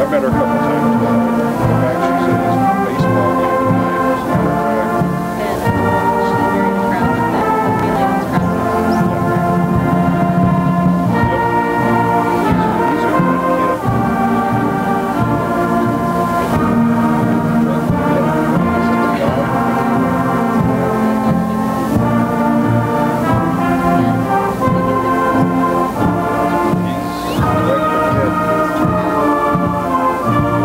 met her a couple times. In fact, she's in this baseball game tonight, as a matter of fact. And she's very proud of that. The feeling is proud of He's a good kid. He's like a kid.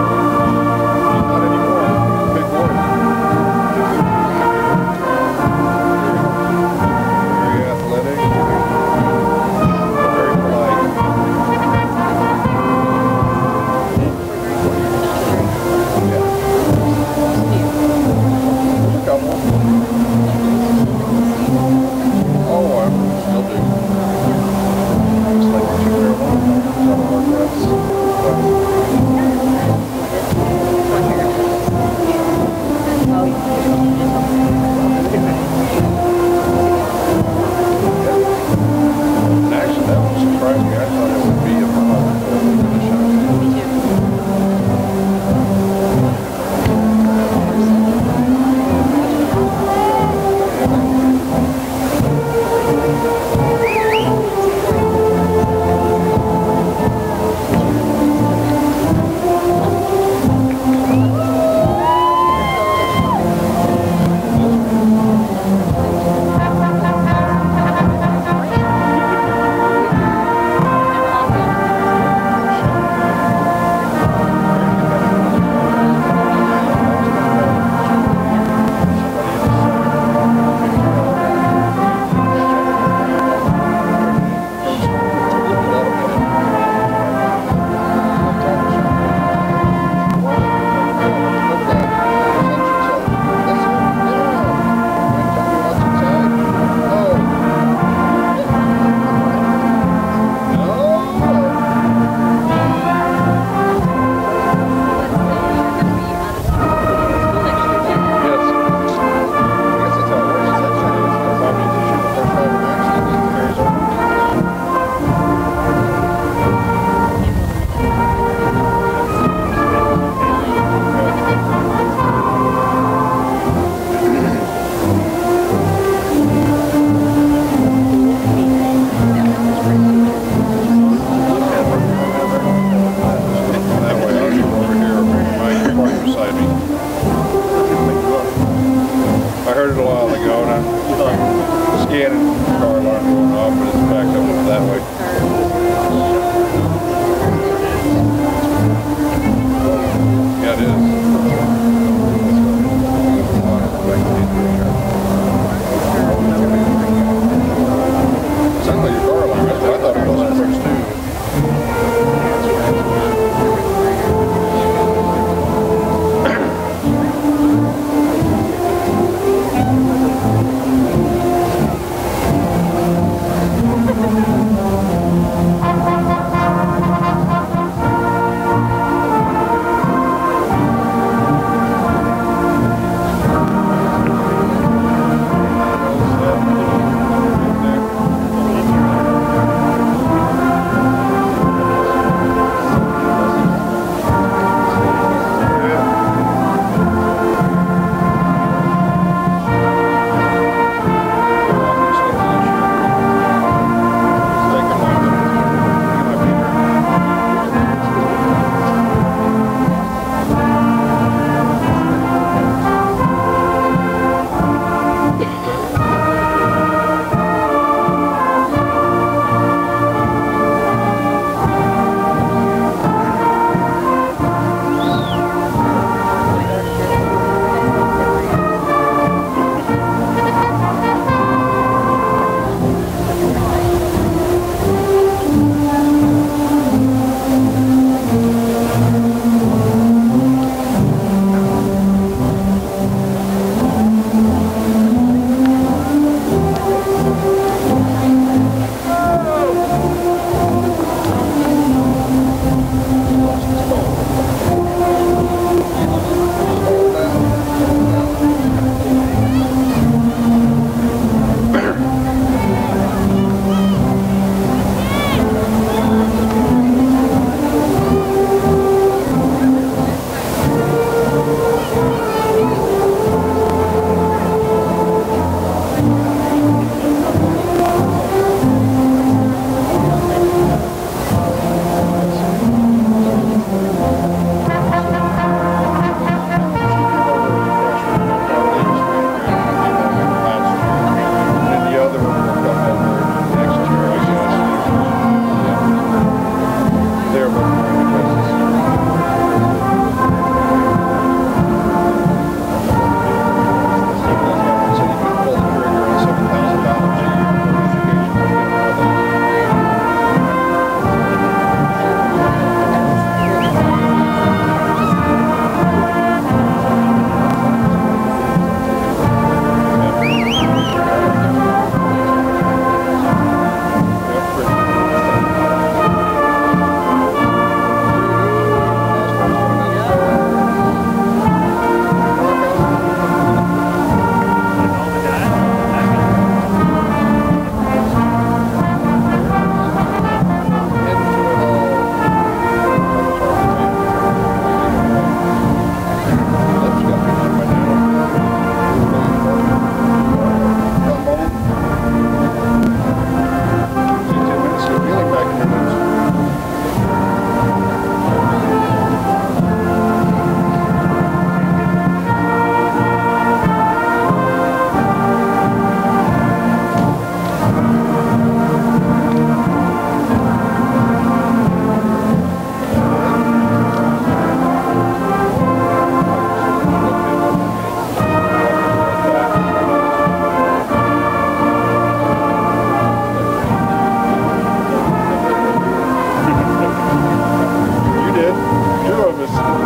Festus.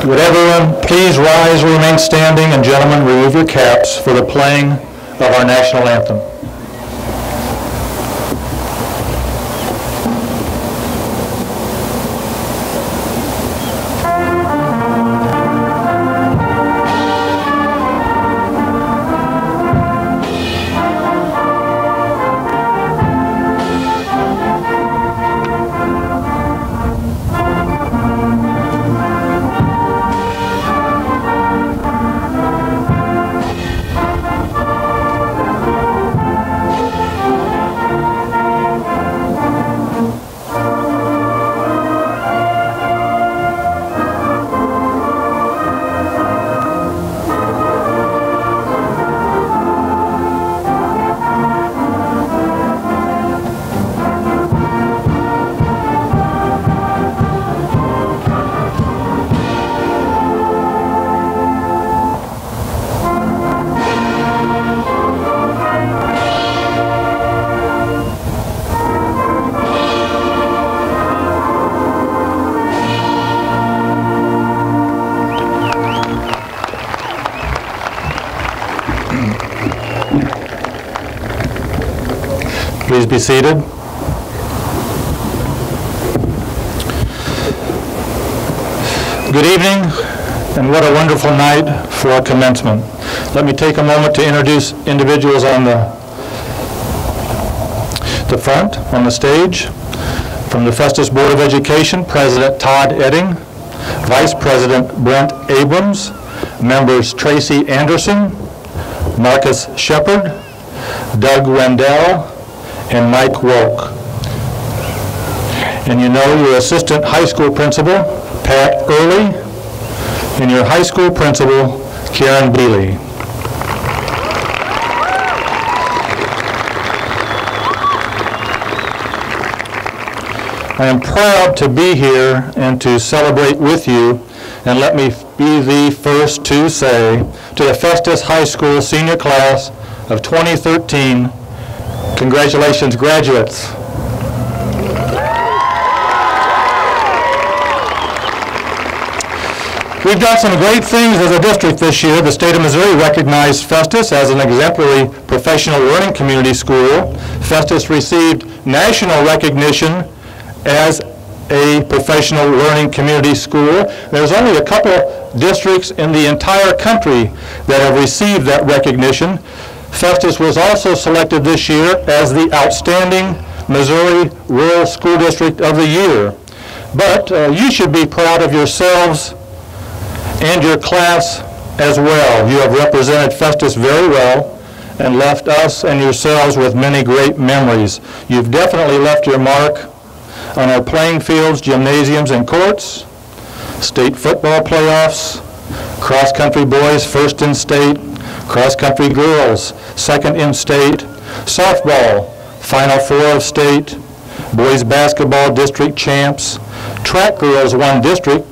Would everyone please rise or remain standing, and gentlemen, remove your caps for the playing of our national anthem. Please be seated. Good evening, and what a wonderful night for commencement. Let me take a moment to introduce individuals on the front, on the stage. From the Festus Board of Education, President Todd Edding, Vice President Brent Abrams, members Tracy Anderson, Marcus Shepard, Doug Wendell, and Mike Wolk. And you know your assistant high school principal, Pat Early, and your high school principal, Karen Bealey. I am proud to be here and to celebrate with you, and let me be the first to say to the Festus High School senior class of 2013, congratulations, graduates. We've done some great things as a district this year. The state of Missouri recognized Festus as an exemplary professional learning community school. Festus received national recognition as a professional learning community school. There's only a couple districts in the entire country that have received that recognition. Festus was also selected this year as the Outstanding Missouri Rural School District of the Year. But you should be proud of yourselves and your class as well. You have represented Festus very well and left us and yourselves with many great memories. You've definitely left your mark on our playing fields, gymnasiums, and courts, state football playoffs, cross-country boys first in state, cross-country girls second in state, softball Final Four of state, boys basketball district champs, track girls won district.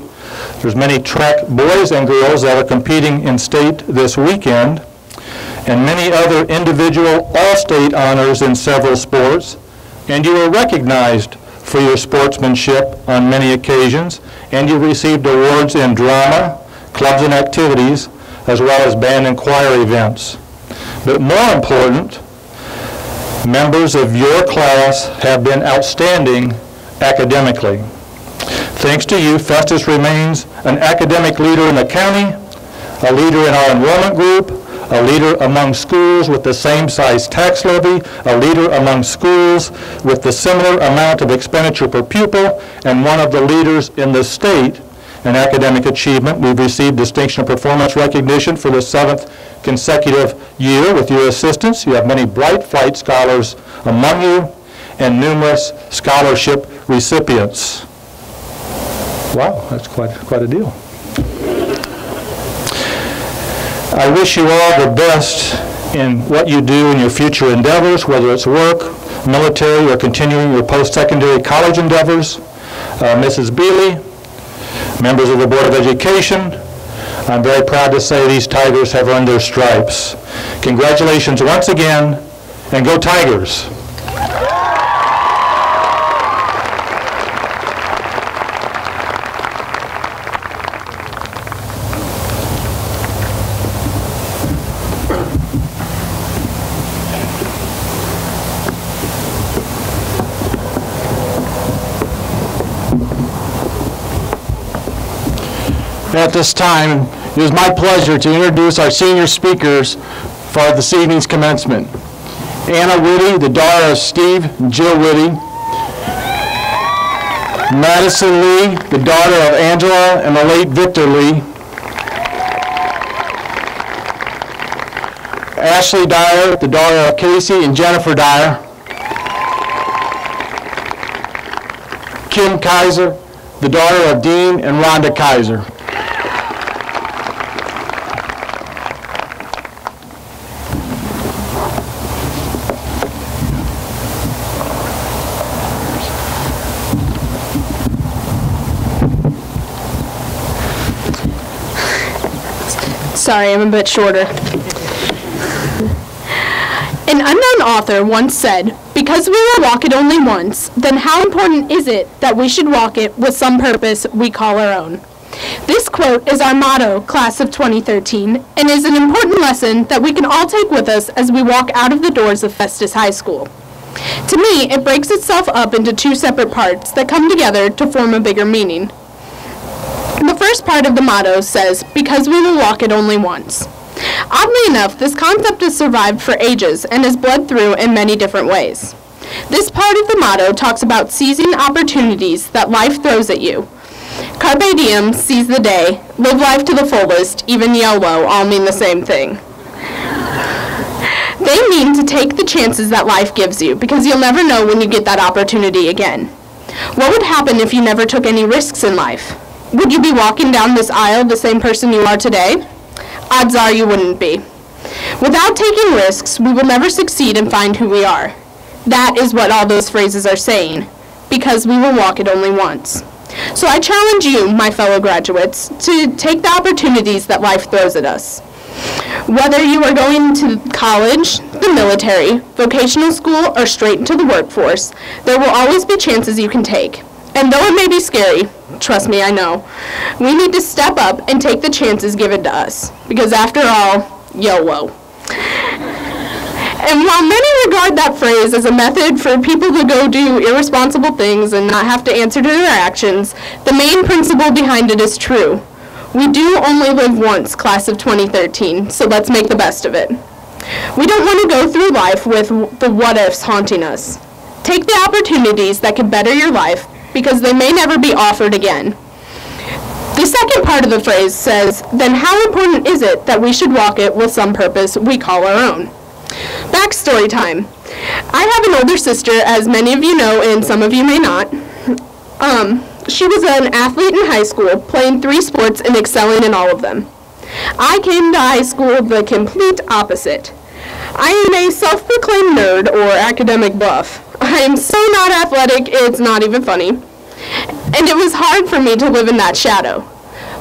There's many track boys and girls that are competing in state this weekend, and many other individual all-state honors in several sports, and you were recognized for your sportsmanship on many occasions, and you received awards in drama, clubs and activities, as well as band and choir events. But more important, members of your class have been outstanding academically. Thanks to you, Festus remains an academic leader in the county, a leader in our enrollment group, a leader among schools with the same size tax levy, a leader among schools with the similar amount of expenditure per pupil, and one of the leaders in the state in academic achievement. We've received Distinction of Performance recognition for the 7th consecutive year with your assistance. You have many bright flight scholars among you and numerous scholarship recipients. Wow, that's quite a deal. I wish you all the best in what you do in your future endeavors, whether it's work, military, or continuing your post-secondary college endeavors. Mrs. Bealey, members of the Board of Education, I'm very proud to say these Tigers have earned their stripes. Congratulations once again, and go Tigers! At this time, it is my pleasure to introduce our senior speakers for this evening's commencement. Anna Whitty, the daughter of Steve and Jill Whitty. Madison Lee, the daughter of Angela and the late Victor Lee. Ashley Dyer, the daughter of Casey and Jennifer Dyer. Kim Kaiser, the daughter of Dean and Rhonda Kaiser. Sorry, I'm a bit shorter. An unknown author once said, "Because we will walk it only once, then how important is it that we should walk it with some purpose we call our own?" This quote is our motto, Class of 2013, and is an important lesson that we can all take with us as we walk out of the doors of Festus High School. To me, it breaks itself up into two separate parts that come together to form a bigger meaning. The first part of the motto says, "Because we will walk it only once." Oddly enough, this concept has survived for ages and has bled through in many different ways. This part of the motto talks about seizing opportunities that life throws at you. Carpe diem, seize the day, live life to the fullest, even YOLO all mean the same thing. They mean to take the chances that life gives you, because you'll never know when you get that opportunity again. What would happen if you never took any risks in life? Would you be walking down this aisle the same person you are today? Odds are you wouldn't be. Without taking risks, we will never succeed and find who we are. That is what all those phrases are saying, because we will walk it only once. So I challenge you, my fellow graduates, to take the opportunities that life throws at us. Whether you are going to college, the military, vocational school, or straight into the workforce, there will always be chances you can take. And though it may be scary, trust me, I know, we need to step up and take the chances given to us. Because after all, YOLO. And while many regard that phrase as a method for people to go do irresponsible things and not have to answer to their actions, the main principle behind it is true. We do only live once, Class of 2013, so let's make the best of it. We don't want to go through life with the what-ifs haunting us. Take the opportunities that can better your life, because they may never be offered again. The second part of the phrase says, "Then how important is it that we should walk it with some purpose we call our own?" Backstory time. I have an older sister, as many of you know, and some of you may not. She was an athlete in high school, playing 3 sports and excelling in all of them. I came to high school the complete opposite. I am a self-proclaimed nerd or academic buff. I am so not athletic, it's not even funny. And it was hard for me to live in that shadow.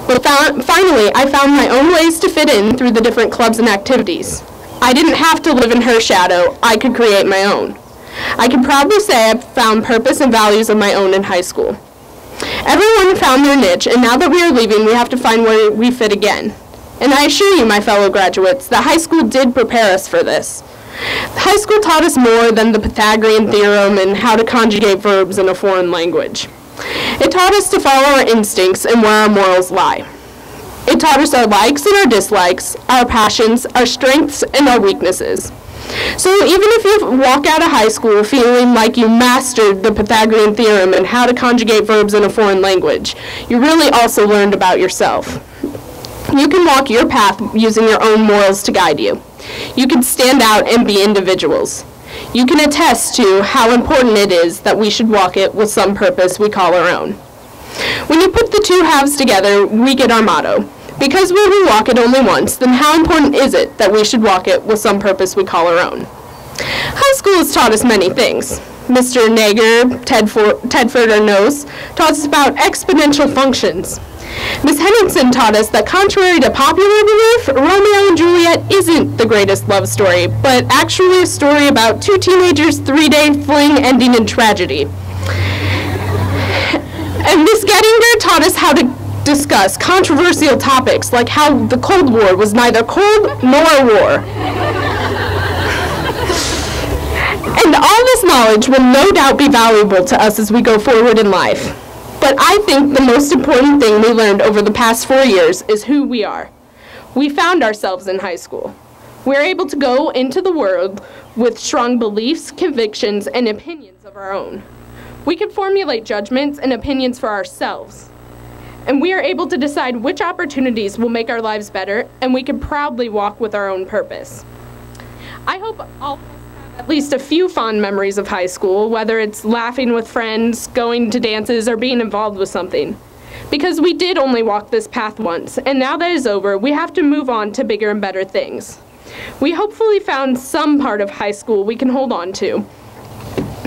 But finally, I found my own ways to fit in through the different clubs and activities. I didn't have to live in her shadow, I could create my own. I can proudly say I found purpose and values of my own in high school. Everyone found their niche, and now that we are leaving, we have to find where we fit again. And I assure you, my fellow graduates, that high school did prepare us for this. High school taught us more than the Pythagorean theorem and how to conjugate verbs in a foreign language. It taught us to follow our instincts and where our morals lie. It taught us our likes and our dislikes, our passions, our strengths, and our weaknesses. So even if you walk out of high school feeling like you mastered the Pythagorean theorem and how to conjugate verbs in a foreign language, you really also learned about yourself. You can walk your path using your own morals to guide you. You can stand out and be individuals. You can attest to how important it is that we should walk it with some purpose we call our own. When you put the two halves together, we get our motto, Because we will walk it only once, then how important is it that we should walk it with some purpose we call our own? High school has taught us many things. Mr. Nager, Tedford or Nose, taught us about exponential functions. Ms. Henningsen taught us that contrary to popular belief, Romeo and Juliet isn't the greatest love story, but actually a story about two teenagers' 3-day fling ending in tragedy. And Ms. Gettinger taught us how to discuss controversial topics like how the Cold War was neither cold nor a war. And all this knowledge will no doubt be valuable to us as we go forward in life. But I think the most important thing we learned over the past 4 years is who we are. We found ourselves in high school. We're able to go into the world with strong beliefs, convictions, and opinions of our own. We can formulate judgments and opinions for ourselves. And we are able to decide which opportunities will make our lives better, and we can proudly walk with our own purpose. I hope all of us have at least a few fond memories of high school, whether it's laughing with friends, going to dances, or being involved with something. Because we did only walk this path once, and now that is over, we have to move on to bigger and better things. We hopefully found some part of high school we can hold on to.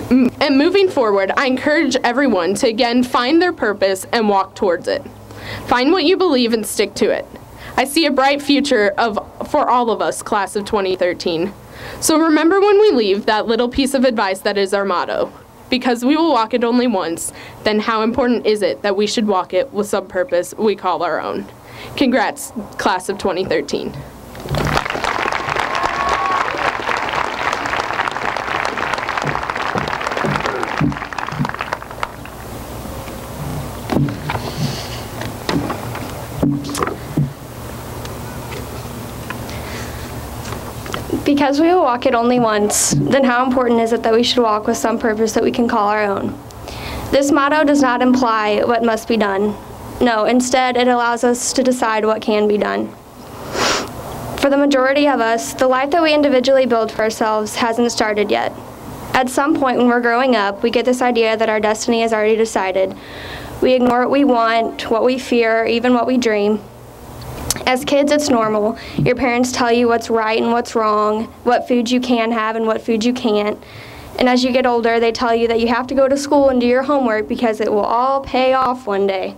And moving forward, I encourage everyone to again find their purpose and walk towards it. Find what you believe and stick to it. I see a bright future for all of us, class of 2013. So remember when we leave that little piece of advice that is our motto. Because we will walk it only once, then how important is it that we should walk it with some purpose we call our own. Congrats, class of 2013. Because we will walk it only once, then how important is it that we should walk with some purpose that we can call our own? This motto does not imply what must be done. No, instead it allows us to decide what can be done. For the majority of us, the life that we individually build for ourselves hasn't started yet. At some point when we're growing up, we get this idea that our destiny is already decided. We ignore what we want, what we fear, even what we dream. As kids, it's normal. Your parents tell you what's right and what's wrong, what foods you can have and what foods you can't. And as you get older, they tell you that you have to go to school and do your homework because it will all pay off one day.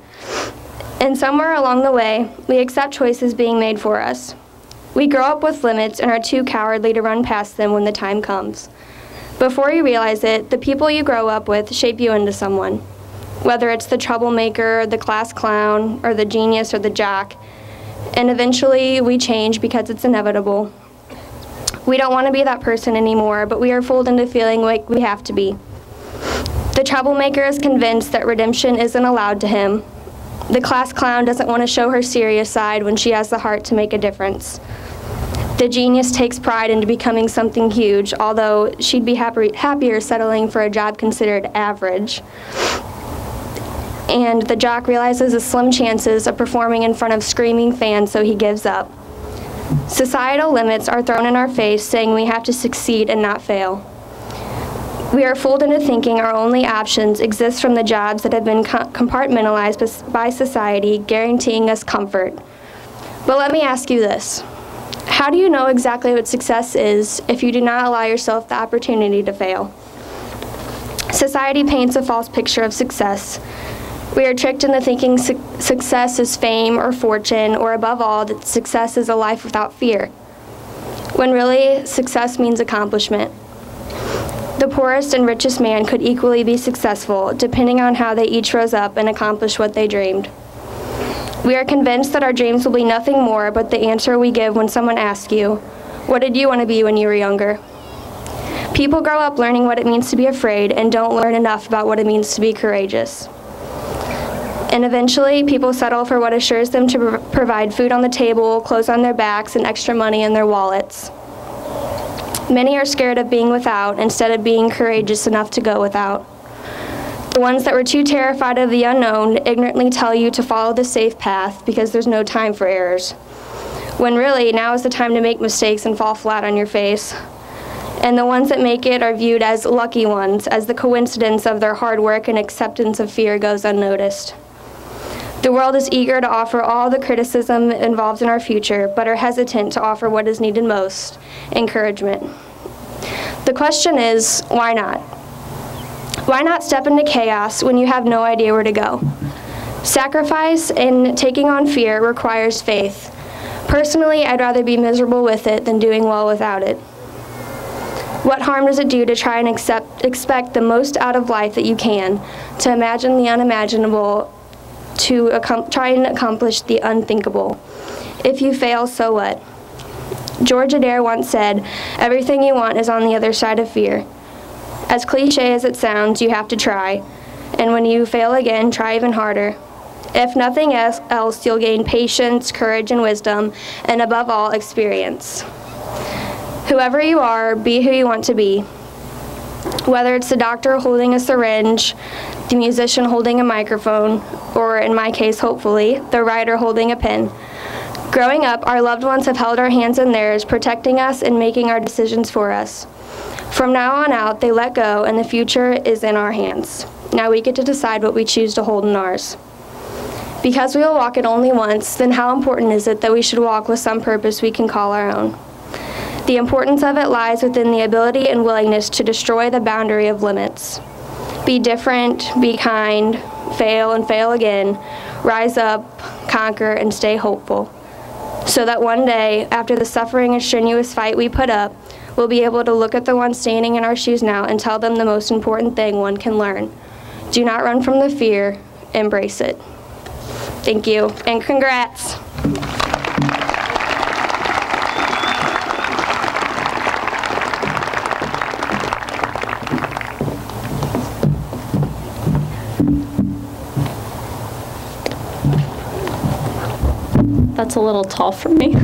And somewhere along the way, we accept choices being made for us. We grow up with limits and are too cowardly to run past them when the time comes. Before you realize it, the people you grow up with shape you into someone. Whether it's the troublemaker, the class clown, or the genius or the jock. And eventually we change because it's inevitable. We don't want to be that person anymore, but we are fooled into feeling like we have to be. The troublemaker is convinced that redemption isn't allowed to him. The class clown doesn't want to show her serious side when she has the heart to make a difference. The genius takes pride into becoming something huge, although she'd be happier settling for a job considered average. And the jock realizes the slim chances of performing in front of screaming fans, so he gives up. Societal limits are thrown in our face, saying we have to succeed and not fail. We are fooled into thinking our only options exist from the jobs that have been compartmentalized by society, guaranteeing us comfort. But let me ask you this. How do you know exactly what success is if you do not allow yourself the opportunity to fail? Society paints a false picture of success. We are tricked into thinking success is fame or fortune, or above all, that success is a life without fear, when really success means accomplishment. The poorest and richest man could equally be successful, depending on how they each rose up and accomplished what they dreamed. We are convinced that our dreams will be nothing more but the answer we give when someone asks you, "What did you want to be when you were younger?" People grow up learning what it means to be afraid and don't learn enough about what it means to be courageous. And eventually, people settle for what assures them to provide food on the table, clothes on their backs, and extra money in their wallets. Many are scared of being without instead of being courageous enough to go without. The ones that were too terrified of the unknown ignorantly tell you to follow the safe path because there's no time for errors. When really, now is the time to make mistakes and fall flat on your face. And the ones that make it are viewed as lucky ones, as the coincidence of their hard work and acceptance of fear goes unnoticed. The world is eager to offer all the criticism involved in our future, but are hesitant to offer what is needed most, encouragement. The question is, why not? Why not step into chaos when you have no idea where to go? Sacrifice and taking on fear requires faith. Personally, I'd rather be miserable with it than doing well without it. What harm does it do to try and expect the most out of life that you can, to imagine the unimaginable, to try and accomplish the unthinkable? If you fail, so what? George Adair once said, "Everything you want is on the other side of fear." As cliche as it sounds, you have to try. And when you fail again, try even harder. If nothing else, you'll gain patience, courage, and wisdom, and above all, experience. Whoever you are, be who you want to be. Whether it's the doctor holding a syringe, the musician holding a microphone, or in my case, hopefully, the writer holding a pen. Growing up, our loved ones have held our hands in theirs, protecting us and making our decisions for us. From now on out, they let go, and the future is in our hands. Now we get to decide what we choose to hold in ours. Because we will walk it only once, then how important is it that we should walk with some purpose we can call our own? The importance of it lies within the ability and willingness to destroy the boundary of limits. Be different, be kind, fail and fail again, rise up, conquer, and stay hopeful. So that one day, after the suffering and strenuous fight we put up, we'll be able to look at the one standing in our shoes now and tell them the most important thing one can learn. Do not run from the fear, embrace it. Thank you, and congrats. That's a little tall for me.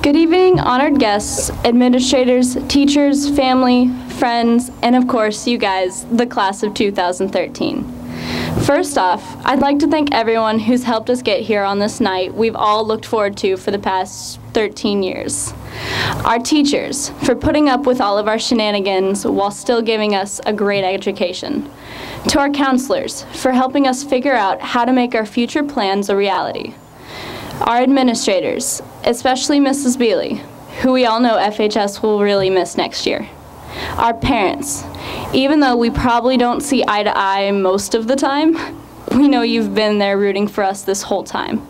Good evening, honored guests, administrators, teachers, family, friends, and of course, you guys, the class of 2013. First off, I'd like to thank everyone who's helped us get here on this night we've all looked forward to for the past 13 years. Our teachers, for putting up with all of our shenanigans while still giving us a great education. To our counselors, for helping us figure out how to make our future plans a reality. Our administrators, especially Mrs. Bealey, who we all know FHS will really miss next year. Our parents, even though we probably don't see eye to eye most of the time, we know you've been there rooting for us this whole time.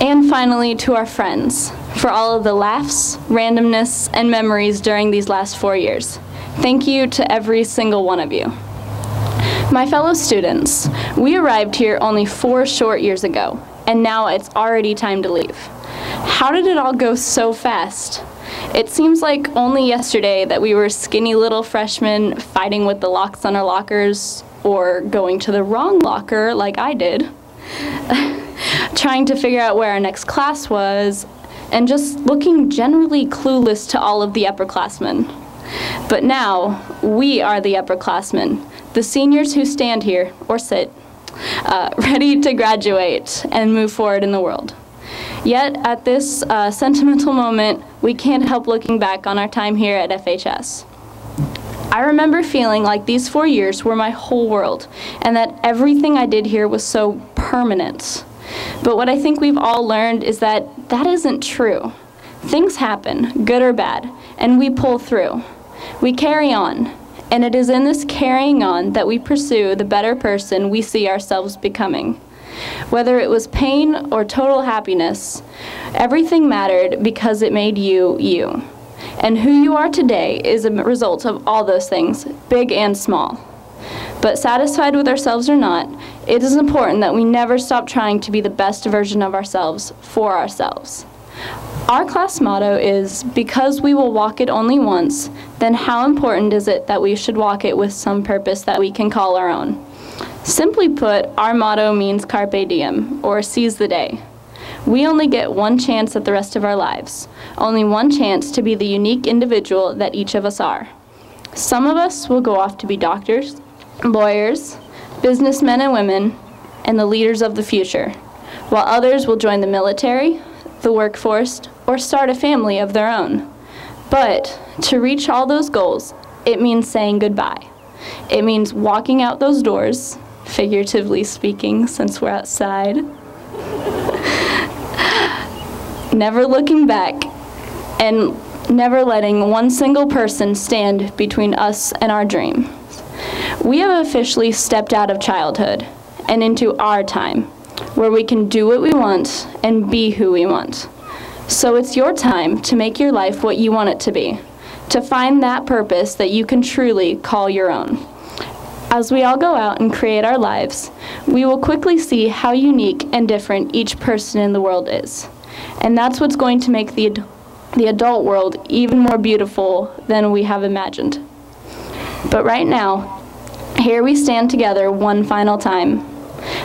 And finally, to our friends, for all of the laughs, randomness, and memories during these last 4 years. Thank you to every single one of you. My fellow students, we arrived here only 4 short years ago, and now it's already time to leave. How did it all go so fast? It seems like only yesterday that we were skinny little freshmen fighting with the locks on our lockers, or going to the wrong locker like I did, trying to figure out where our next class was, and just looking generally clueless to all of the upperclassmen. But now, we are the upperclassmen, the seniors who stand here, or sit, ready to graduate and move forward in the world. Yet, at this sentimental moment, we can't help looking back on our time here at FHS. I remember feeling like these 4 years were my whole world, and that everything I did here was so permanent. But what I think we've all learned is that that isn't true. Things happen, good or bad, and we pull through. We carry on, and it is in this carrying on that we pursue the better person we see ourselves becoming. Whether it was pain or total happiness, everything mattered because it made you, you. And who you are today is a result of all those things, big and small. But satisfied with ourselves or not, it is important that we never stop trying to be the best version of ourselves for ourselves. Our class motto is, because we will walk it only once, then how important is it that we should walk it with some purpose that we can call our own? Simply put, our motto means carpe diem, or seize the day. We only get one chance at the rest of our lives, only one chance to be the unique individual that each of us are. Some of us will go off to be doctors, lawyers, businessmen and women, and the leaders of the future, while others will join the military, the workforce, or start a family of their own. But to reach all those goals, it means saying goodbye. It means walking out those doors, figuratively speaking, since we're outside, never looking back, and never letting one single person stand between us and our dream. We have officially stepped out of childhood and into our time, where we can do what we want and be who we want. So it's your time to make your life what you want it to be, to find that purpose that you can truly call your own. As we all go out and create our lives, we will quickly see how unique and different each person in the world is. And that's what's going to make the adult world even more beautiful than we have imagined. But right now, here we stand together one final time,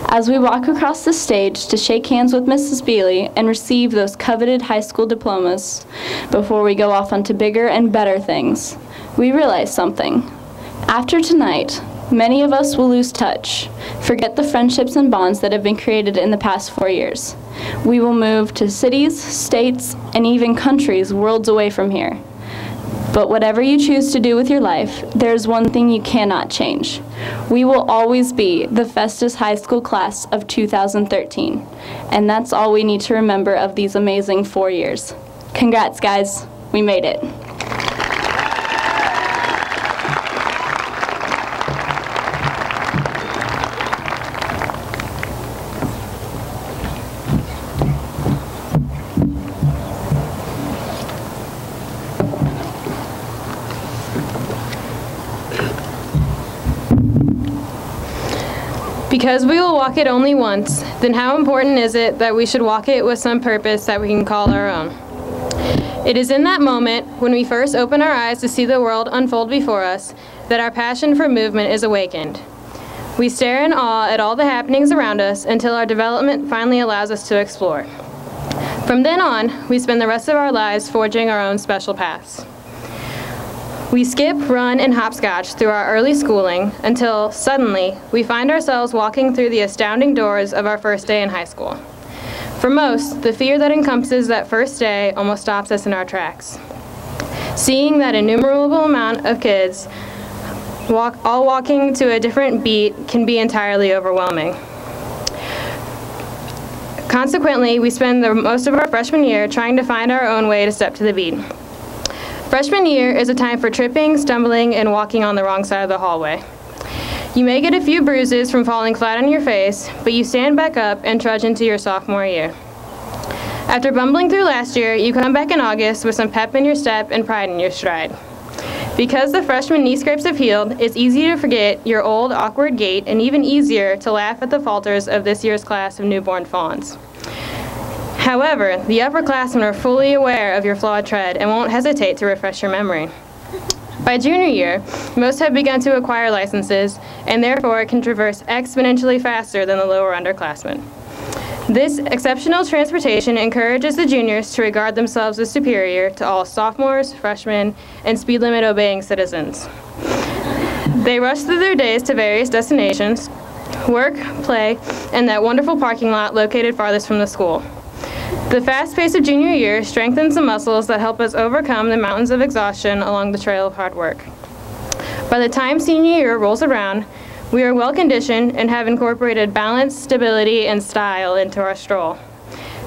as we walk across the stage to shake hands with Mrs. Bealey and receive those coveted high school diplomas before we go off onto bigger and better things. We realize something. After tonight, many of us will lose touch, forget the friendships and bonds that have been created in the past 4 years. We will move to cities, states, and even countries worlds away from here. But whatever you choose to do with your life, there's one thing you cannot change. We will always be the Festus High School class of 2013. And that's all we need to remember of these amazing 4 years. Congrats, guys. We made it. Because we will walk it only once, then how important is it that we should walk it with some purpose that we can call our own? It is in that moment, when we first open our eyes to see the world unfold before us, that our passion for movement is awakened. We stare in awe at all the happenings around us until our development finally allows us to explore. From then on, we spend the rest of our lives forging our own special paths. We skip, run, and hopscotch through our early schooling until, suddenly, we find ourselves walking through the astounding doors of our first day in high school. For most, the fear that encompasses that first day almost stops us in our tracks. Seeing that innumerable amount of kids all walking to a different beat can be entirely overwhelming. Consequently, we spend most of our freshman year trying to find our own way to step to the beat. Freshman year is a time for tripping, stumbling, and walking on the wrong side of the hallway. You may get a few bruises from falling flat on your face, but you stand back up and trudge into your sophomore year. After bumbling through last year, you come back in August with some pep in your step and pride in your stride. Because the freshman knee scrapes have healed, it's easy to forget your old, awkward gait and even easier to laugh at the falters of this year's class of newborn fawns. However, the upperclassmen are fully aware of your flawed tread and won't hesitate to refresh your memory. By junior year, most have begun to acquire licenses and therefore can traverse exponentially faster than the lower underclassmen. This exceptional transportation encourages the juniors to regard themselves as superior to all sophomores, freshmen, and speed limit obeying citizens. They rush through their days to various destinations, work, play, and that wonderful parking lot located farthest from the school. The fast pace of junior year strengthens the muscles that help us overcome the mountains of exhaustion along the trail of hard work. By the time senior year rolls around, we are well conditioned and have incorporated balance, stability, and style into our stroll.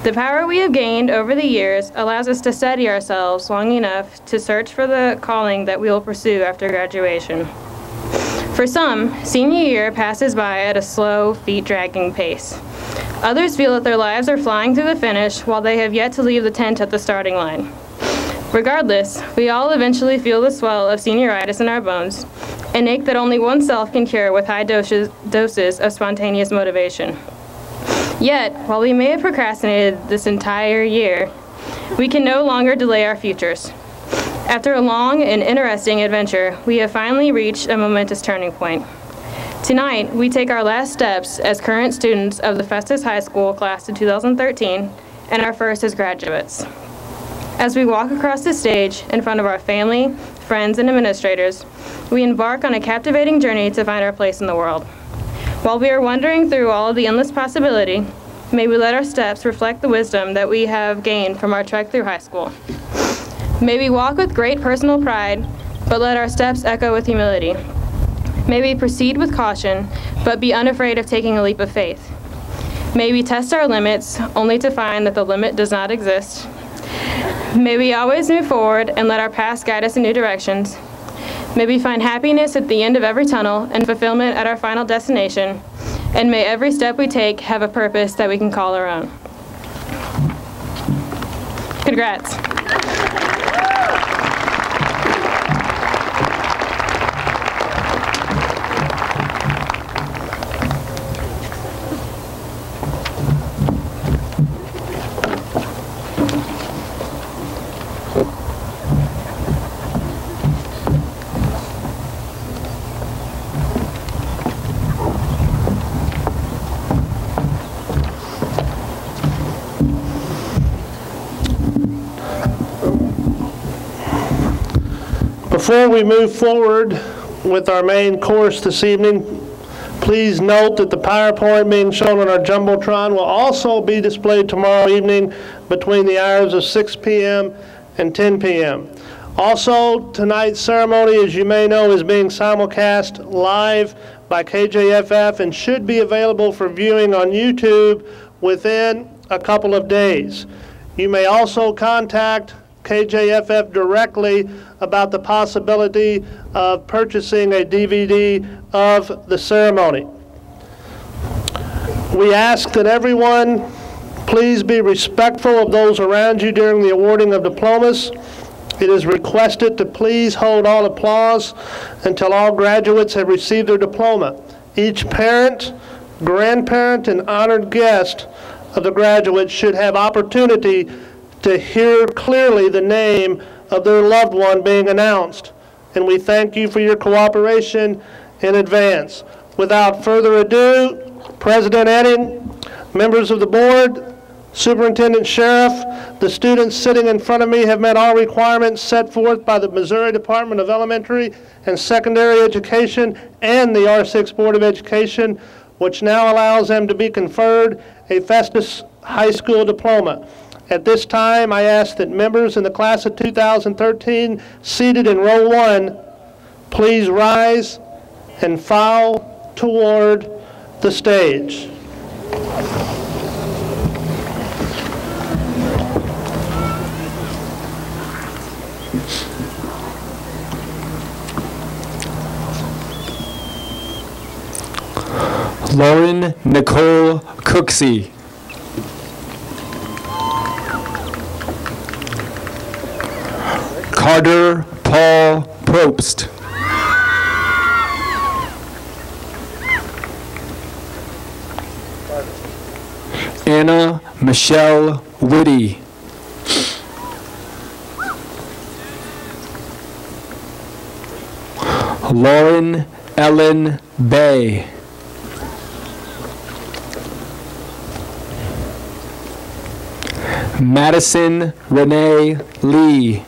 The power we have gained over the years allows us to steady ourselves long enough to search for the calling that we will pursue after graduation. For some, senior year passes by at a slow, feet-dragging pace. Others feel that their lives are flying through the finish while they have yet to leave the tent at the starting line. Regardless, we all eventually feel the swell of senioritis in our bones, an ache that only oneself can cure with high doses of spontaneous motivation. Yet, while we may have procrastinated this entire year, we can no longer delay our futures. After a long and interesting adventure, we have finally reached a momentous turning point. Tonight, we take our last steps as current students of the Festus High School class of 2013 and our first as graduates. As we walk across the stage in front of our family, friends, and administrators, we embark on a captivating journey to find our place in the world. While we are wandering through all of the endless possibility, may we let our steps reflect the wisdom that we have gained from our trek through high school. May we walk with great personal pride, but let our steps echo with humility. May we proceed with caution, but be unafraid of taking a leap of faith. May we test our limits, only to find that the limit does not exist. May we always move forward and let our past guide us in new directions. May we find happiness at the end of every tunnel and fulfillment at our final destination. And may every step we take have a purpose that we can call our own. Congrats. Before we move forward with our main course this evening, please note that the PowerPoint being shown on our Jumbotron will also be displayed tomorrow evening between the hours of 6 p.m. and 10 p.m. Also, tonight's ceremony, as you may know, is being simulcast live by KJFF and should be available for viewing on YouTube within a couple of days. You may also contact KJFF directly about the possibility of purchasing a DVD of the ceremony. We ask that everyone please be respectful of those around you during the awarding of diplomas. It is requested to please hold all applause until all graduates have received their diploma. Each parent, grandparent, and honored guest of the graduates should have opportunity to hear clearly the name of their loved one being announced. And we thank you for your cooperation in advance. Without further ado, President Edding, members of the board, Superintendent Sheriff, the students sitting in front of me have met all requirements set forth by the Missouri Department of Elementary and Secondary Education and the R6 Board of Education, which now allows them to be conferred a Festus High School diploma. At this time, I ask that members in the class of 2013 seated in row 1 please rise and file toward the stage. Lauren Nicole Cooksey. Carter Paul Probst. Anna Michelle Whitty. Lauren Ellen Bay. Madison Renee Lee.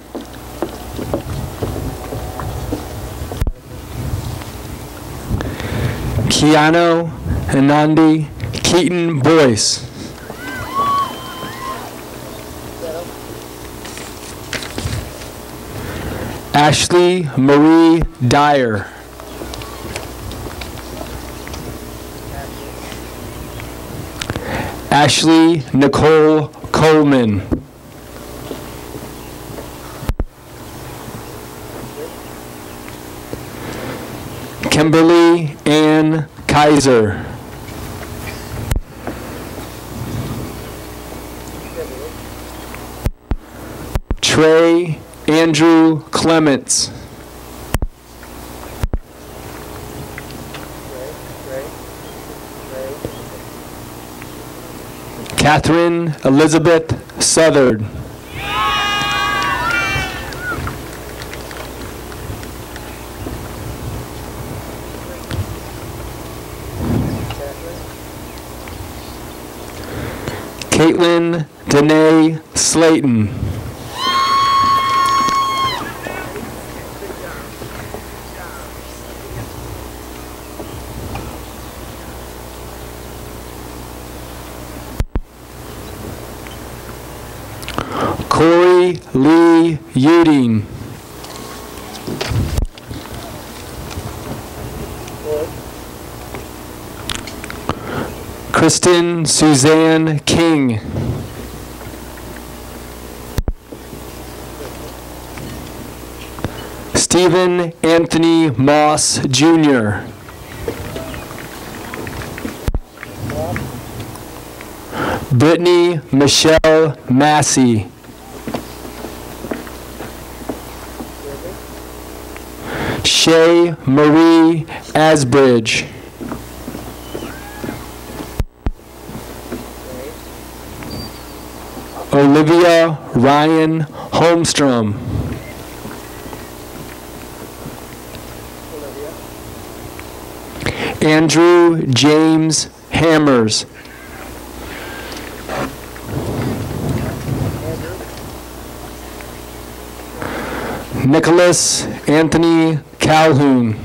Keanu Anandi Keaton Boyce. Ashley Marie Dyer. Ashley Nicole Coleman. Kimberly Ann Kaiser. Trey Andrew Clements. Catherine Elizabeth Southard. Caitlin Danae Slayton. Corey Lee Uding. Kristen Suzanne King. Stephen Anthony Moss, Jr. Brittany Michelle Massey. Shay Marie Asbridge. Olivia Ryan Holmstrom. Andrew James Hammers. Nicholas Anthony Calhoun.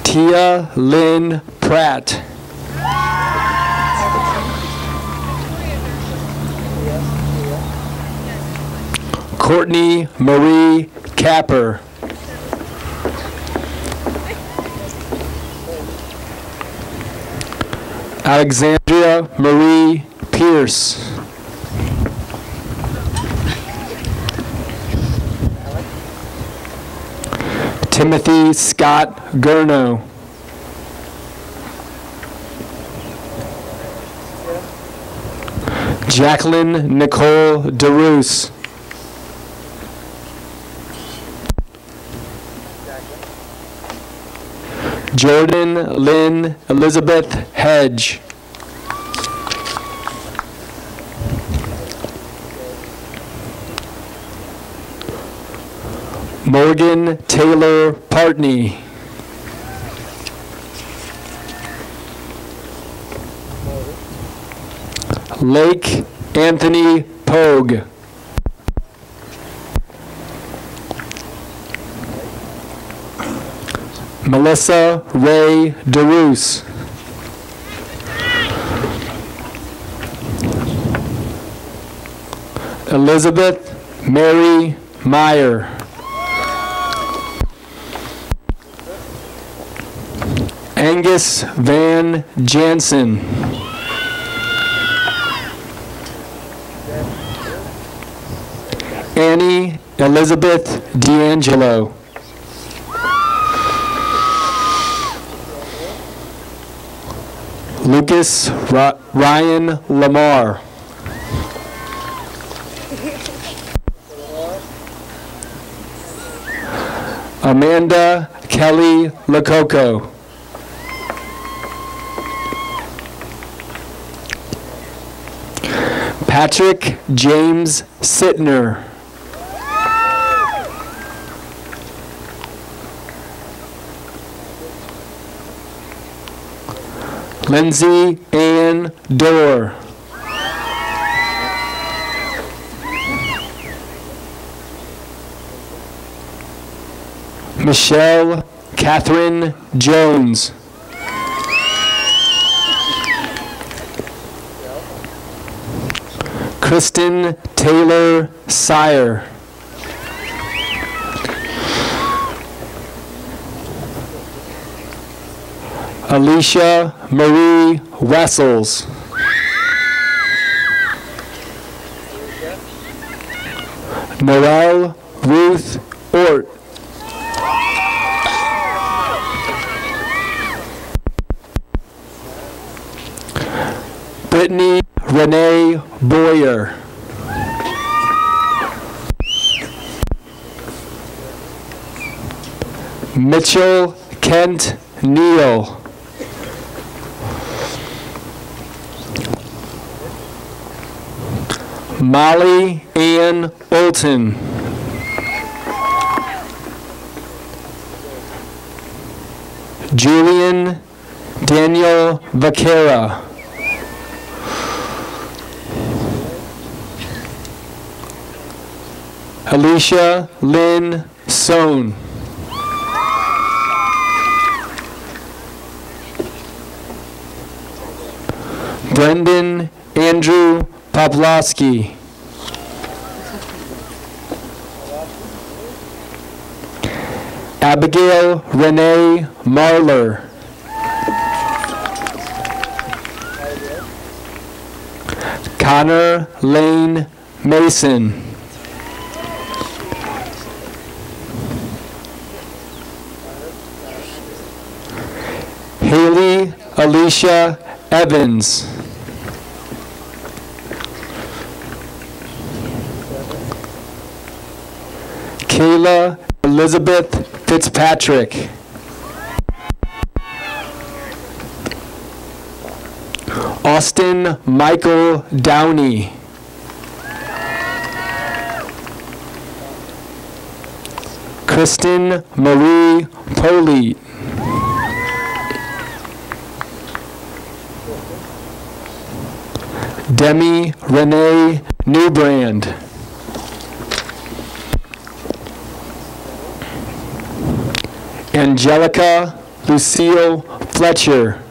Tia Lynn Pratt. Courtney Marie Capper. Alexandria Marie Pierce. Timothy Scott Gurno. Jacqueline Nicole DeRoos. Jordan Lynn Elizabeth Hedge. Morgan Taylor Partney. Lake Anthony Pogue. Melissa Ray DeRoos. Elizabeth Mary Meyer. Angus Van Jansen. Annie Elizabeth D'Angelo. Lucas Ryan Lamar. Amanda Kelly Lococo. Patrick James Sittner. Lindsay Ann Dorr. Michelle Catherine Jones. Kristen Taylor Sire. Alicia Marie Wessels. Noelle Ruth Ort. Brittany Renee Boyer. Mitchell Kent Neal. Molly Ann Olton. Julian Daniel Vaquera. Alicia Lynn Sohn. Brendan Andrew Pawlowski. Abigail Renee Marler. Connor Lane Mason. Haley Alicia Evans. Kayla Elizabeth Fitzpatrick. Austin Michael Downey. Kristen Marie Polite. Demi Renee Newbrand. Angelica Lucille Fletcher.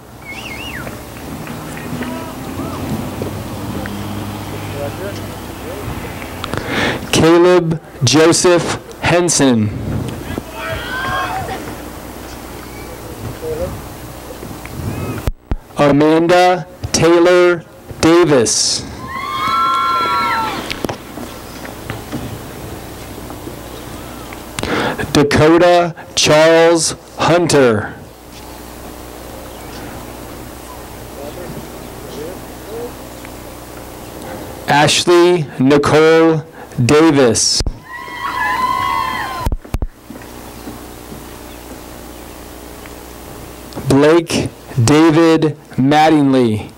Caleb Joseph Henson. Amanda Taylor Davis. Dakota Charles Hunter. Ashley Nicole Davis. Blake David Mattingly.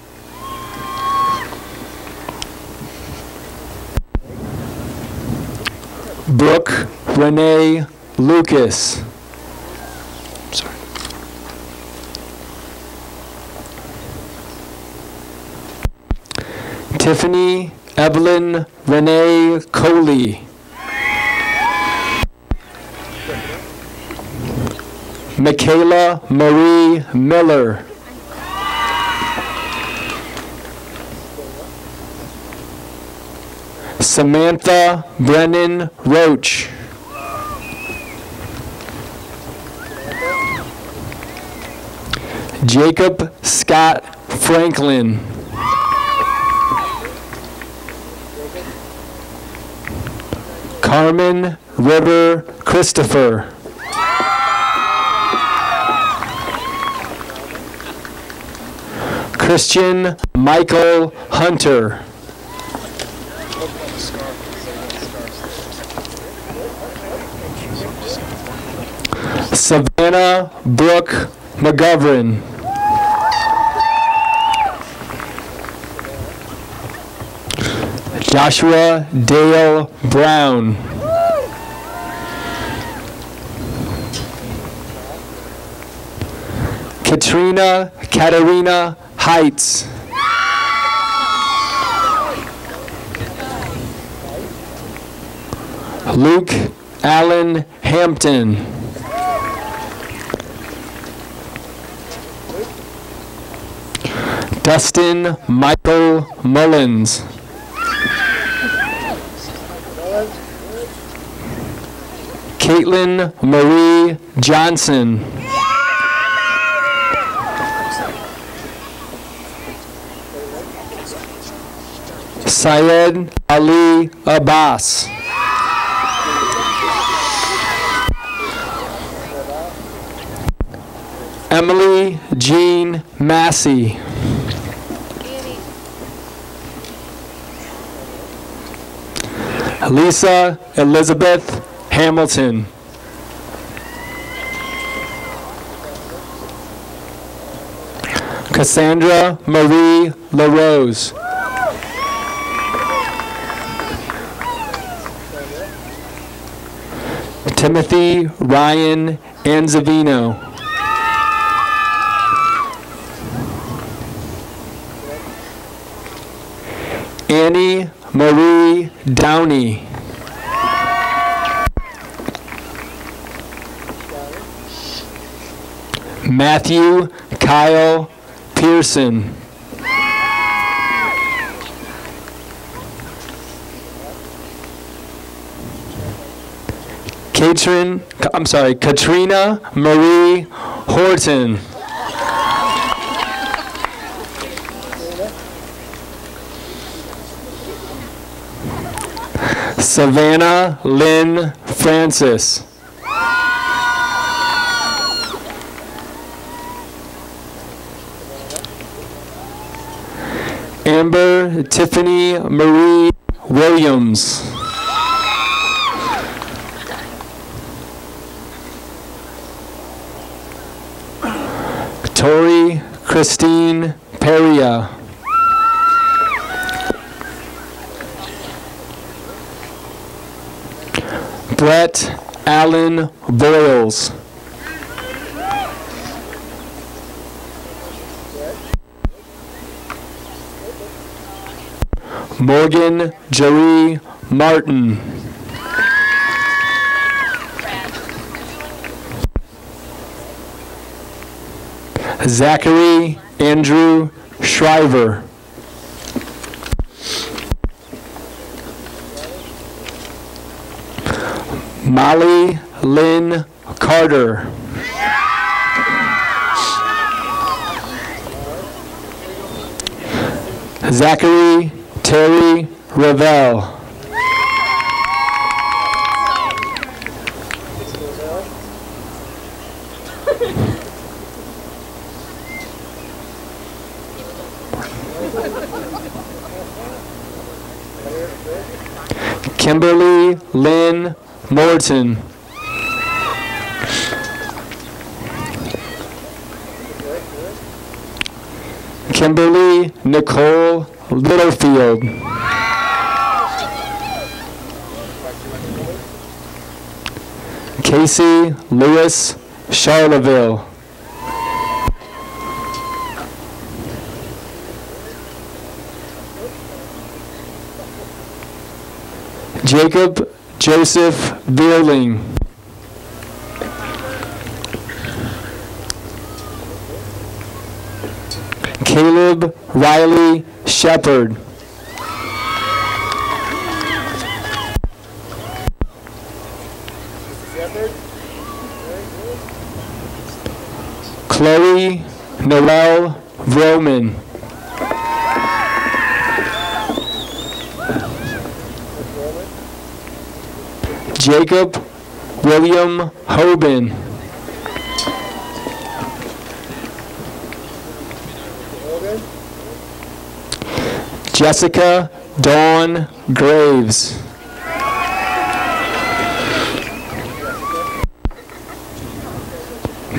Brooke Renee Lucas. Sorry. Tiffany Evelyn Renee Coley. Michaela Marie Miller. Samantha Brennan Roach. Jacob Scott Franklin. Carmen River Christopher. Christian Michael Hunter. Savannah Brooke McGovern. Joshua Dale Brown. Katrina Katarina Heights. Luke Allen Hampton. Dustin Michael Mullins. Caitlin Marie Johnson. Syed Ali Abbas. Emily Jean Massey. Lisa Elizabeth Hamilton. Cassandra Marie LaRose. Timothy Ryan Anzavino. Annie Marie Downey. Matthew Kyle Pearson. Katrina Marie Horton. Savannah Lynn Francis. Amber Tiffany Marie Williams. Tori Christine Peria. Brett Allen Boyles. Morgan Jerry Martin. Zachary Andrew Shriver. Molly Lynn Carter. Zachary Terry Ravel. Kimberly Lynn Morton. Kimberly Nicole Littlefield. Casey Lewis Charleville. Jacob Joseph Beerling. Caleb Riley Shepard. Chloe Noel Vroman. Jacob William Hoban. Jessica Dawn Graves.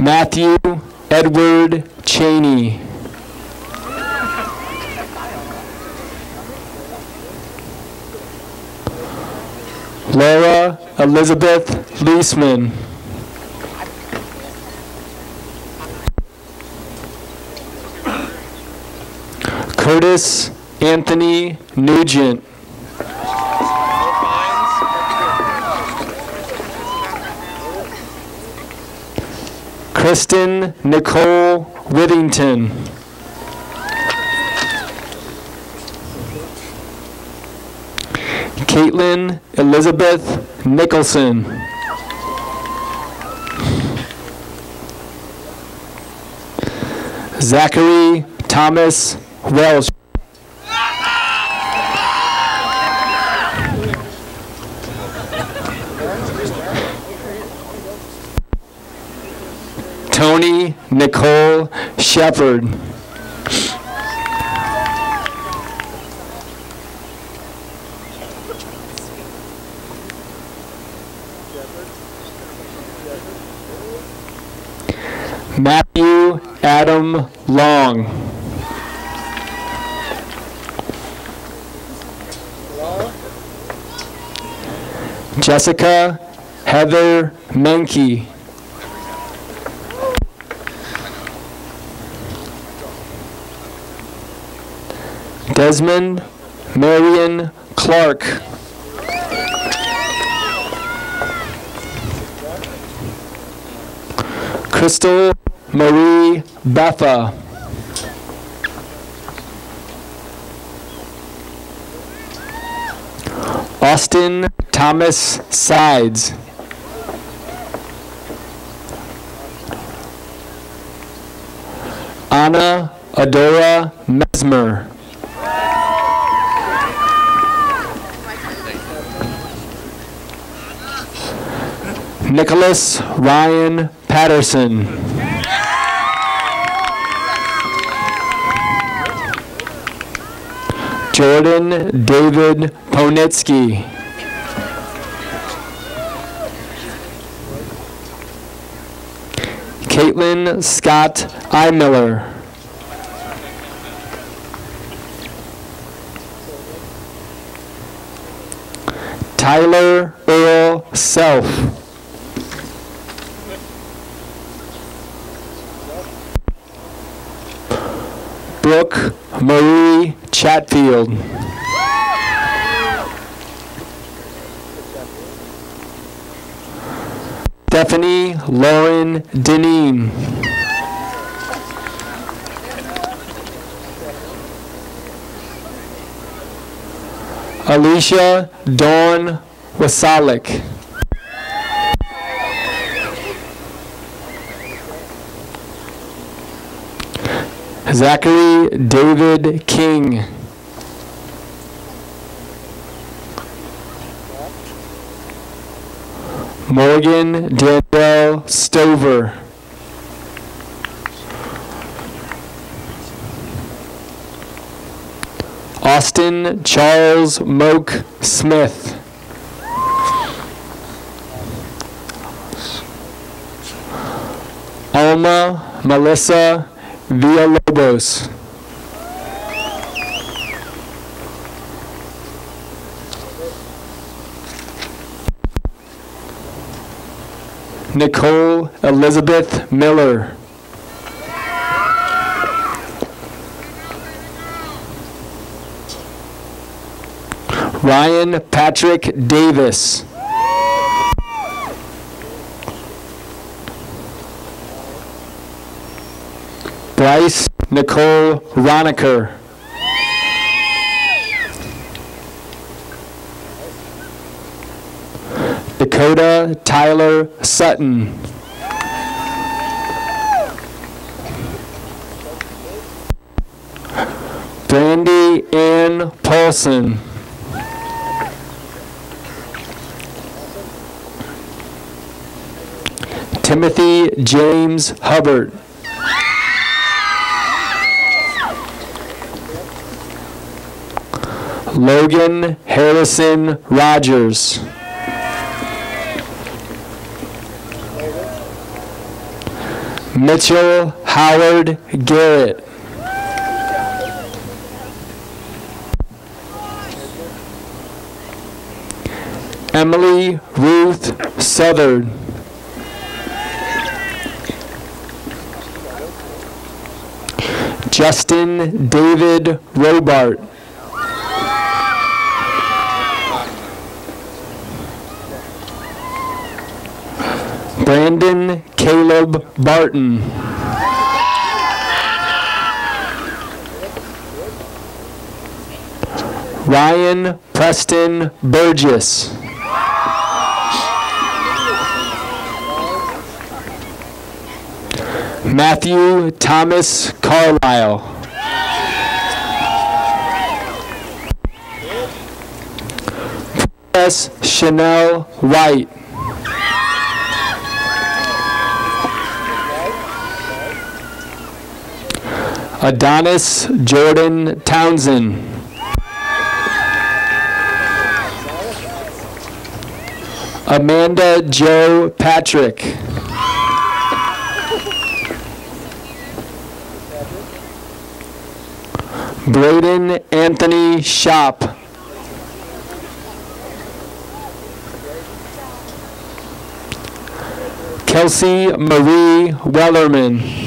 Matthew Edward Cheney. Laura Elizabeth Leisman. Curtis Anthony Nugent. Kristen Nicole Whittington. Caitlin Elizabeth Nicholson. Zachary Thomas Welsh. Tony Nicole Shepard. Matthew Adam Long. Jessica Heather Menke. Desmond Marion Clark. Crystal Marie Betha. Austin Thomas Sides. Anna Adora Mesmer. Nicholas Ryan Patterson. Jordan David Ponitsky. Caitlin Scott Eimiller. Tyler Earl Self. Brooke Marie Chatfield. Stephanie Lauren Deneen. Alicia Dawn Wasalik. Zachary David King. Morgan Danielle Stover. Austin Charles Moak Smith. Alma Melissa Villalobos. Nicole Elizabeth Miller. Ryan Patrick Davis. Bryce Nicole Roniker. Dakota Tyler Sutton. Brandy Ann Paulson. Timothy James Hubbard. Logan Harrison Rogers. Mitchell Howard Garrett. Emily Ruth Southard. Justin David Robart. Brandon Caleb Barton. Ryan Preston Burgess. Matthew Thomas Carlisle. Princess Chanel White. Adonis Jordan Townsend. Amanda Jo Patrick. Braden Anthony Shop. Kelsey Marie Wellerman.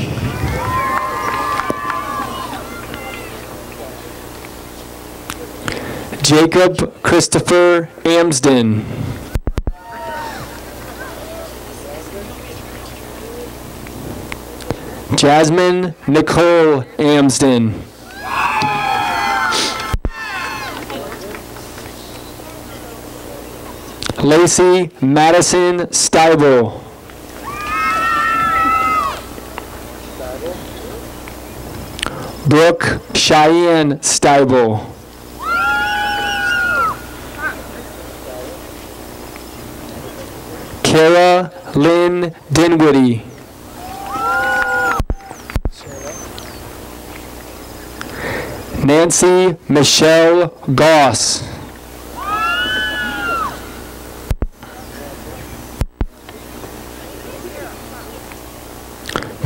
Jacob Christopher Amsden. Jasmine Nicole Amsden. Lacey Madison Steibel. Brooke Cheyenne Steibel. Kara Lynn Dinwiddie. Nancy Michelle Goss.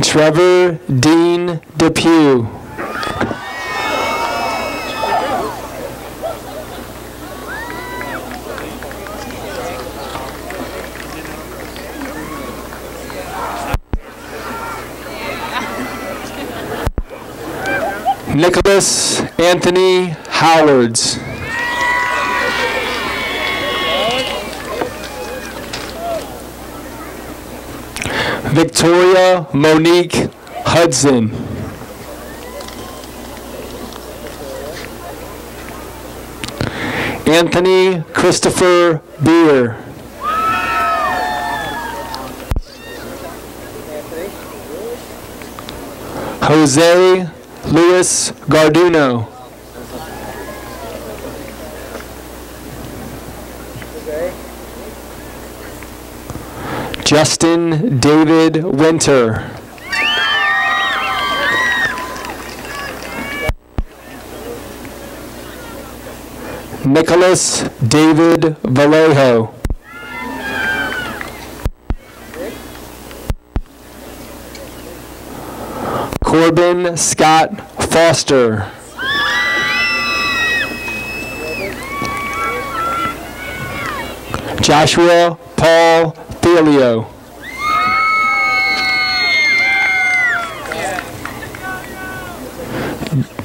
Trevor Dean Depew. Nicholas Anthony Howards. Victoria Monique Hudson. Anthony Christopher Beer. Jose Luis Garduno. Justin David Winter. Nicholas David Vallejo. Corbin Scott Foster. Joshua Paul Thelio.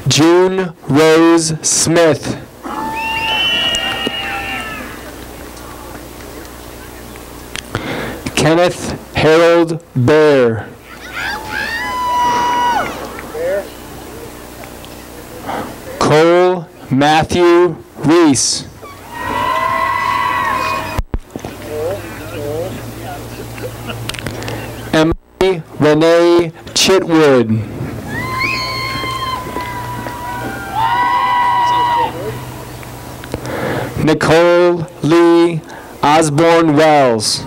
June Rose Smith. Kenneth Harold Bear. Cole Matthew Reese. Emily Renee Chitwood. Nicole Lee Osborne Wells.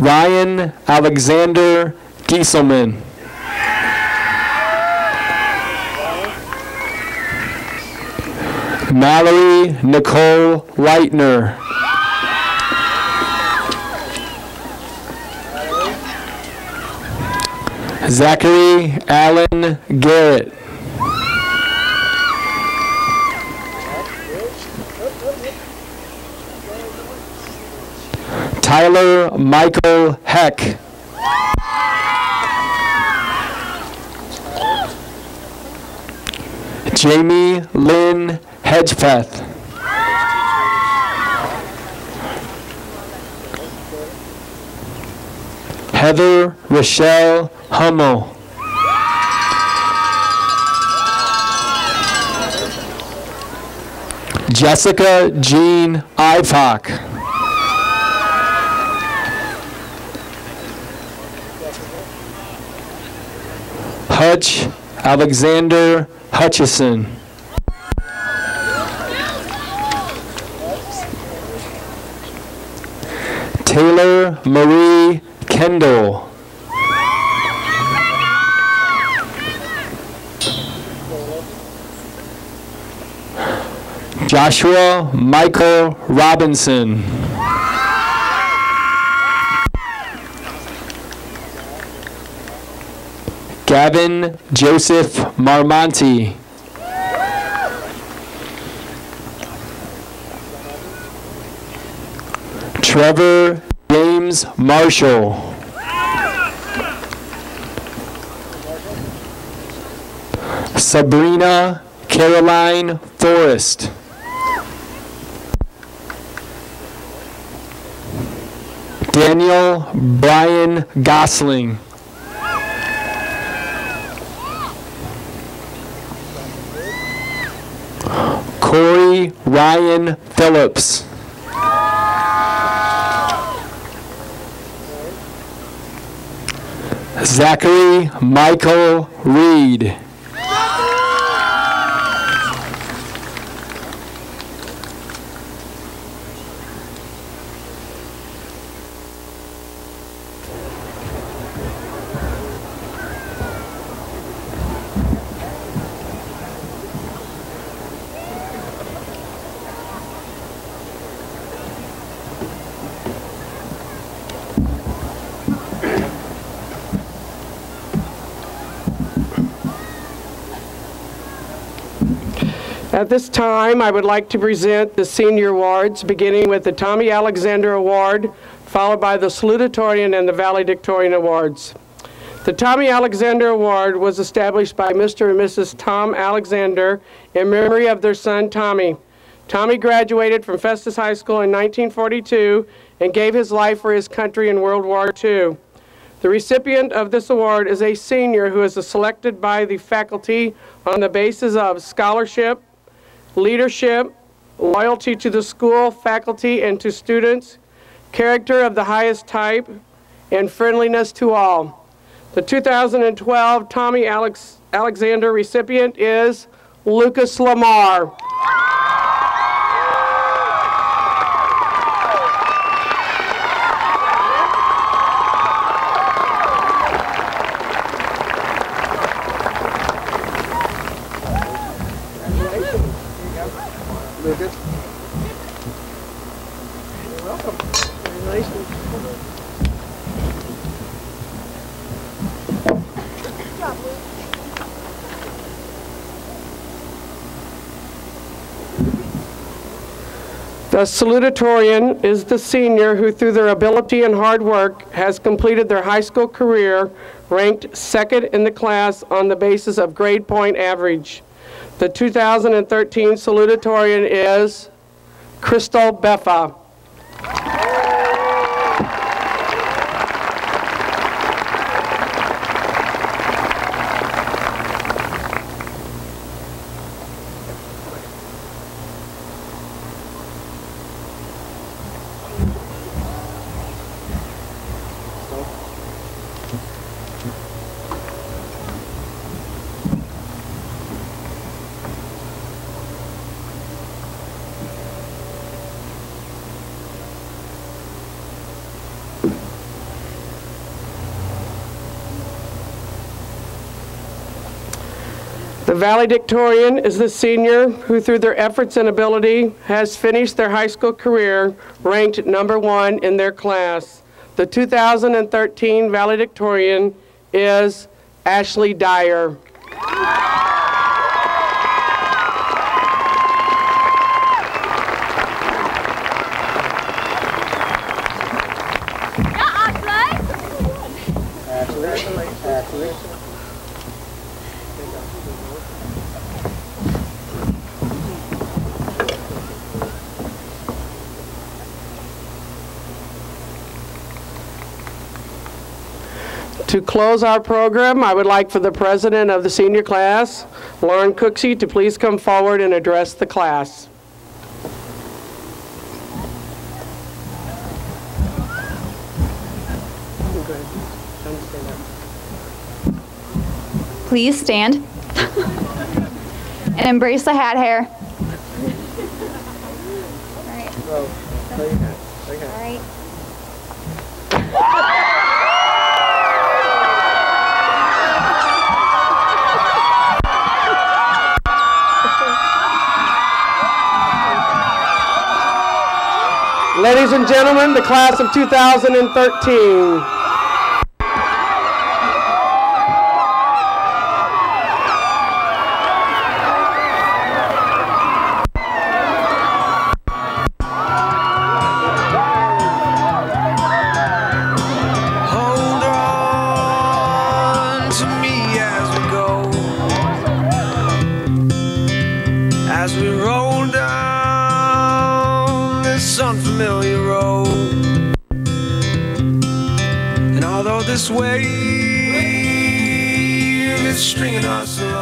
Ryan Alexander Gieselman. Mallory Nicole Leitner. Zachary Allen Garrett. Tyler Michael Heck. Jamie Lynn Hedgepeth. Heather Rochelle Hummel. Jessica Jean Ivhock. Hutch Alexander Hutchison. Taylor Marie Kendall. Joshua Michael Robinson. Gavin Joseph Marmonti. Trevor James Marshall. Sabrina Caroline Forrest. Daniel Brian Gosling. Corey Ryan Phillips. Zachary Michael Reed. At this time, I would like to present the senior awards, beginning with the Tommy Alexander Award, followed by the Salutatorian and the Valedictorian Awards. The Tommy Alexander Award was established by Mr. and Mrs. Tom Alexander in memory of their son, Tommy. Tommy graduated from Festus High School in 1942 and gave his life for his country in World War II. The recipient of this award is a senior who is selected by the faculty on the basis of scholarship, leadership, loyalty to the school, faculty, and to students, character of the highest type, and friendliness to all. The 2012 Tommy Alexander recipient is Lucas Lamar. Lucas. You're welcome. Congratulations. Good job, Luke. The salutatorian is the senior who, through their ability and hard work, has completed their high school career ranked second in the class on the basis of grade point average. The 2013 salutatorian is Crystal Beffa. The valedictorian is the senior who, through their efforts and ability, has finished their high school career ranked #1 in their class. The 2013 valedictorian is Ashley Dyer. To close our program, I would like for the president of the senior class, Lauren Cooksey, to please come forward and address the class. Please stand and embrace the hat hair. All right. Ladies and gentlemen, the class of 2013. Hold on to me as we go, as we roll down this unfamiliar road. this wave is stringing us along.